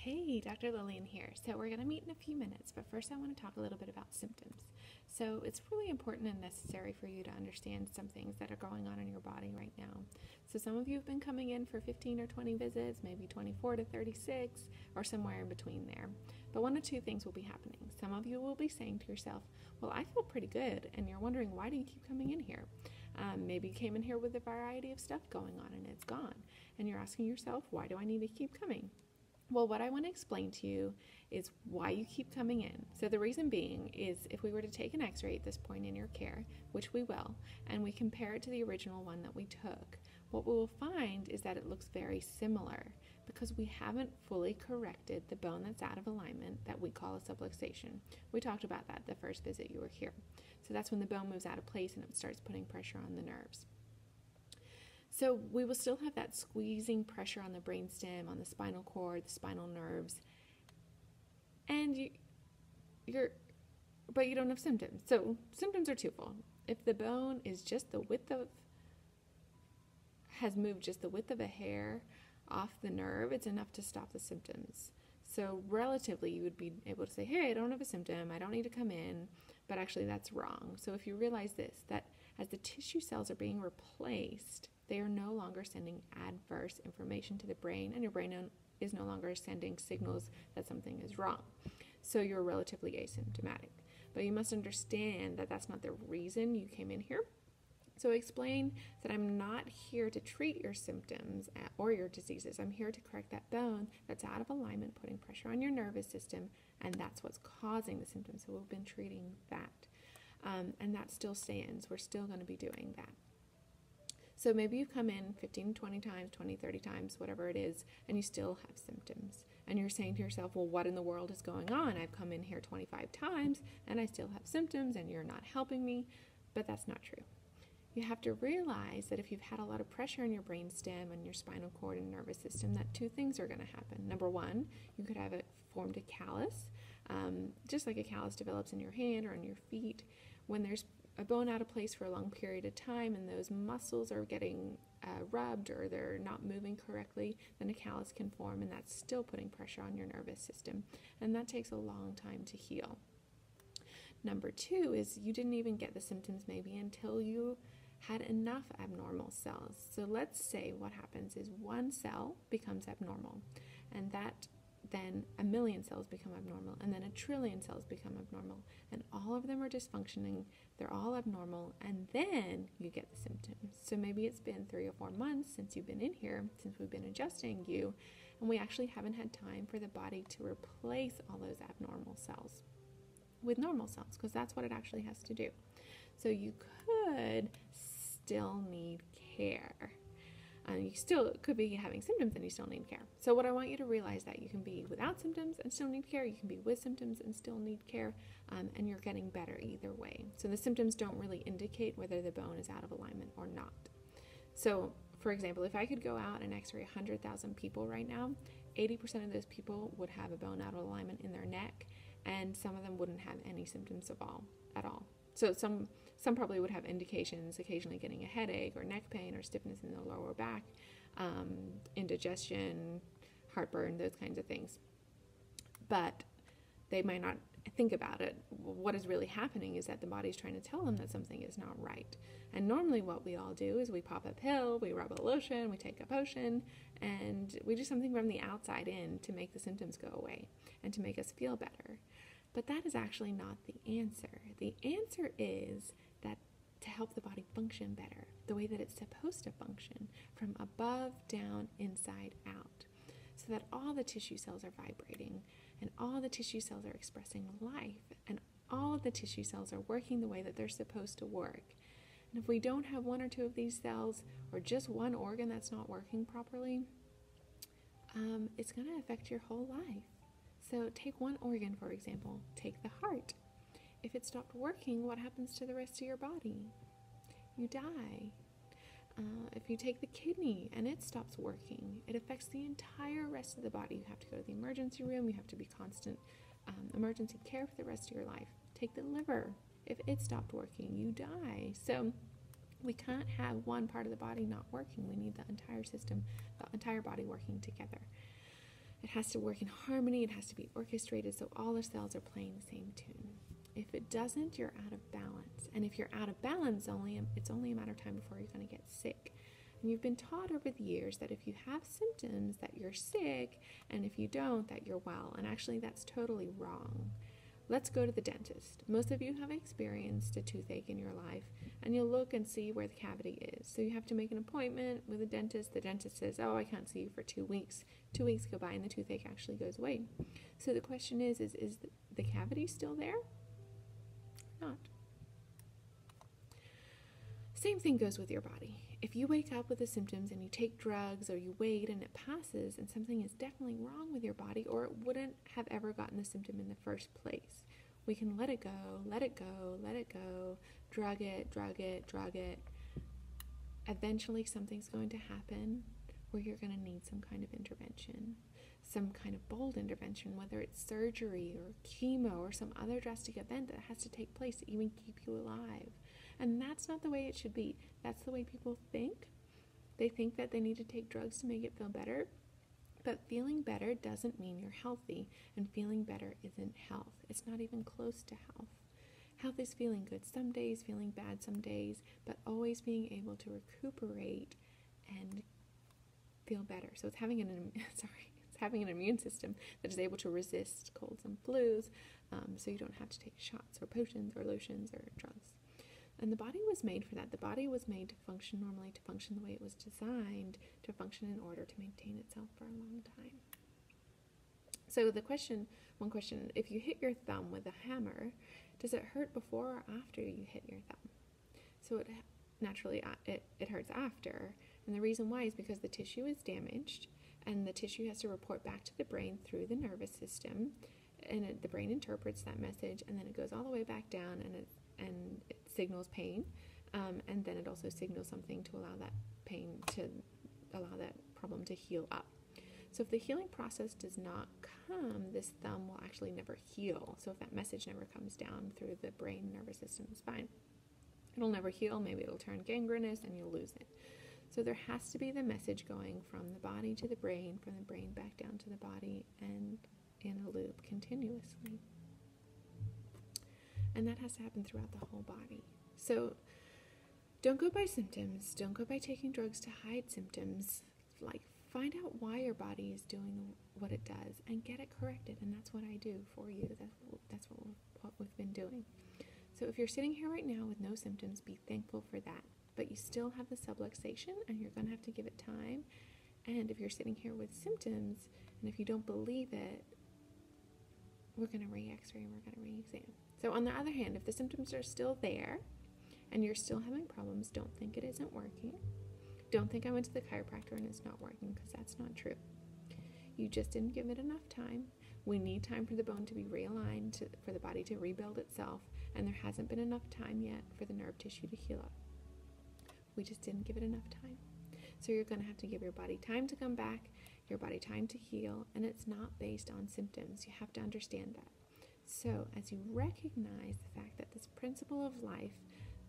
Hey, Dr. Lillian here. So we're going to meet in a few minutes, but first I want to talk a little bit about symptoms. So it's really important and necessary for you to understand some things that are going on in your body right now. So some of you have been coming in for 15 or 20 visits, maybe 24 to 36, or somewhere in between there. But one of two things will be happening. Some of you will be saying to yourself, well, I feel pretty good, and you're wondering, why do you keep coming in here? Maybe you came in here with a variety of stuff going on and it's gone. And you're asking yourself, why do I need to keep coming? Well, what I want to explain to you is why you keep coming in. So the reason being is if we were to take an x-ray at this point in your care, which we will, and we compare it to the original one that we took, what we will find is that it looks very similar because we haven't fully corrected the bone that's out of alignment that we call a subluxation. We talked about that the first visit you were here. So that's when the bone moves out of place and it starts putting pressure on the nerves. So we will still have that squeezing pressure on the brainstem, on the spinal cord, the spinal nerves, and but you don't have symptoms. So symptoms are twofold. If the bone is just has moved just the width of a hair off the nerve, it's enough to stop the symptoms. So relatively, you would be able to say, hey, I don't have a symptom, I don't need to come in, but actually that's wrong. So if you realize this, that as the tissue cells are being replaced, they are no longer sending adverse information to the brain, and your brain is no longer sending signals that something is wrong. So you're relatively asymptomatic. But you must understand that that's not the reason you came in here. So explain that I'm not here to treat your symptoms or your diseases. I'm here to correct that bone that's out of alignment, putting pressure on your nervous system, and that's what's causing the symptoms. So we've been treating that. And that still stands. We're still going to be doing that. So maybe you come in 15, 20 times, 20, 30 times, whatever it is, and you still have symptoms. And you're saying to yourself, well, what in the world is going on? I've come in here 25 times, and I still have symptoms, and you're not helping me. But that's not true. You have to realize that if you've had a lot of pressure in your brainstem and your spinal cord and nervous system, that two things are going to happen. Number one, you could have it formed a callus, just like a callus develops in your hand or on your feet. When there's a bone out of place for a long period of time and those muscles are getting rubbed or they're not moving correctly, then a callus can form, and that's still putting pressure on your nervous system, and that takes a long time to heal. Number two is you didn't even get the symptoms maybe until you had enough abnormal cells. So let's say what happens is one cell becomes abnormal, and that then a million cells become abnormal, and then a trillion cells become abnormal, and all of them are dysfunctioning, they're all abnormal, and then you get the symptoms. So maybe it's been 3 or 4 months since you've been in here, since we've been adjusting you, and we actually haven't had time for the body to replace all those abnormal cells with normal cells, because that's what it actually has to do. So you could still need care. You still could be having symptoms and you still need care. So what I want you to realize that you can be without symptoms and still need care. You can be with symptoms and still need care, and you're getting better either way. So the symptoms don't really indicate whether the bone is out of alignment or not. So for example, if I could go out and x-ray 100,000 people right now, 80% of those people would have a bone out of alignment in their neck, and some of them wouldn't have any symptoms at all. So some probably would have indications, occasionally getting a headache or neck pain or stiffness in the lower back, indigestion, heartburn, those kinds of things. But they might not think about it. What is really happening is that the body's trying to tell them that something is not right. And normally what we all do is we pop a pill, we rub a lotion, we take a potion, and we do something from the outside in to make the symptoms go away and to make us feel better. But that is actually not the answer. The answer is that to help the body function better, the way that it's supposed to function, from above, down, inside, out, so that all the tissue cells are vibrating, and all the tissue cells are expressing life, and all of the tissue cells are working the way that they're supposed to work. And if we don't have 1 or 2 of these cells, or just one organ that's not working properly, it's going to affect your whole life. So take one organ, for example, take the heart. If it stopped working, what happens to the rest of your body? You die. If you take the kidney and it stops working, it affects the entire rest of the body. You have to go to the emergency room. You have to be constant emergency care for the rest of your life. Take the liver. If it stopped working, you die. So we can't have one part of the body not working. We need the entire system, the entire body working together. It has to work in harmony. It has to be orchestrated so all the cells are playing the same tune. If it doesn't, you're out of balance. And if you're out of balance, it's only a matter of time before you're going to get sick. And you've been taught over the years that if you have symptoms, that you're sick, and if you don't, that you're well. And actually, that's totally wrong. Let's go to the dentist. Most of you have experienced a toothache in your life, and you'll look and see where the cavity is. So you have to make an appointment with a dentist. The dentist says, oh, I can't see you for 2 weeks. 2 weeks go by, and the toothache actually goes away. So the question is the cavity still there? Or not? Same thing goes with your body. If you wake up with the symptoms and you take drugs or you wait and it passes and something is definitely wrong with your body, or it wouldn't have ever gotten the symptom in the first place, we can let it go, let it go, let it go, drug it, drug it, drug it. Eventually something's going to happen where you're going to need some kind of intervention, some kind of bold intervention, whether it's surgery or chemo or some other drastic event that has to take place to even keep you alive. And that's not the way it should be. That's the way people think. They think that they need to take drugs to make it feel better. But feeling better doesn't mean you're healthy. And feeling better isn't health. It's not even close to health. Health is feeling good some days, feeling bad some days, but always being able to recuperate and feel better. So it's having having an immune system that is able to resist colds and flus, so you don't have to take shots or potions or lotions or drugs. And the body was made for that. The body was made to function normally, to function the way it was designed, to function in order to maintain itself for a long time. So one question, if you hit your thumb with a hammer, does it hurt before or after you hit your thumb? So it naturally, it hurts after. And the reason why is because the tissue is damaged, and the tissue has to report back to the brain through the nervous system, and the brain interprets that message, and then it goes all the way back down, and it signals pain, and then it also signals something to allow that problem to heal up. So if the healing process does not come, this thumb will actually never heal. So if that message never comes down through the brain, nervous system, spine, it'll never heal. Maybe it'll turn gangrenous and you'll lose it. So there has to be the message going from the body to the brain, from the brain back down to the body, and in a loop continuously. And that has to happen throughout the whole body. So don't go by symptoms. Don't go by taking drugs to hide symptoms. Find out why your body is doing what it does and get it corrected. And that's what I do for you. That's what we've been doing. So if you're sitting here right now with no symptoms, be thankful for that. But you still have the subluxation, and you're going to have to give it time. And if you're sitting here with symptoms, and if you don't believe it, we're going to re-x-ray and we're going to re-exam. So on the other hand, if the symptoms are still there and you're still having problems, don't think it isn't working. Don't think I went to the chiropractor and it's not working, because that's not true. You just didn't give it enough time. We need time for the bone to be realigned, for the body to rebuild itself, and there hasn't been enough time yet for the nerve tissue to heal up. We just didn't give it enough time. So you're going to have to give your body time to come back, your body time to heal, and it's not based on symptoms. You have to understand that. So as you recognize the fact that this principle of life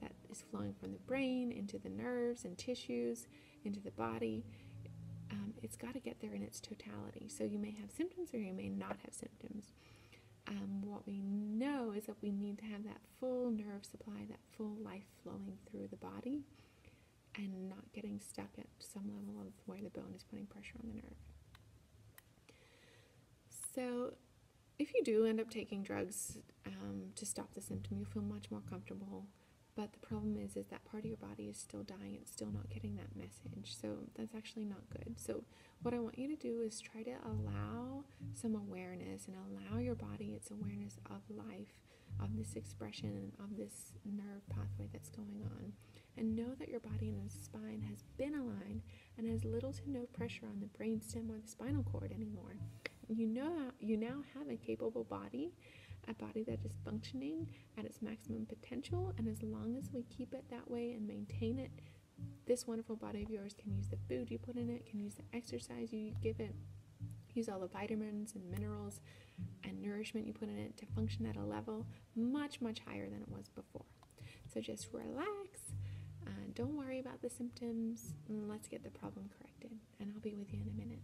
that is flowing from the brain into the nerves and tissues, into the body, it's got to get there in its totality. So you may have symptoms or you may not have symptoms. What we know is that we need to have that full nerve supply, that full life flowing through the body, and not getting stuck at some level of where the bone is putting pressure on the nerve. So if you do end up taking drugs to stop the symptom, you'll feel much more comfortable. But the problem is that part of your body is still dying. It's still not getting that message. So that's actually not good. So what I want you to do is try to allow some awareness and allow your body its awareness of life, of this expression, and of this nerve pathway that's going on. And know that your body and the spine has been aligned and has little to no pressure on the brainstem or the spinal cord anymore. You now have a capable body, a body that is functioning at its maximum potential, and as long as we keep it that way and maintain it, this wonderful body of yours can use the food you put in it, can use the exercise you give it, use all the vitamins and minerals and nourishment you put in it to function at a level much, much higher than it was before. So just relax, don't worry about the symptoms, and let's get the problem corrected, and I'll be with you in a minute.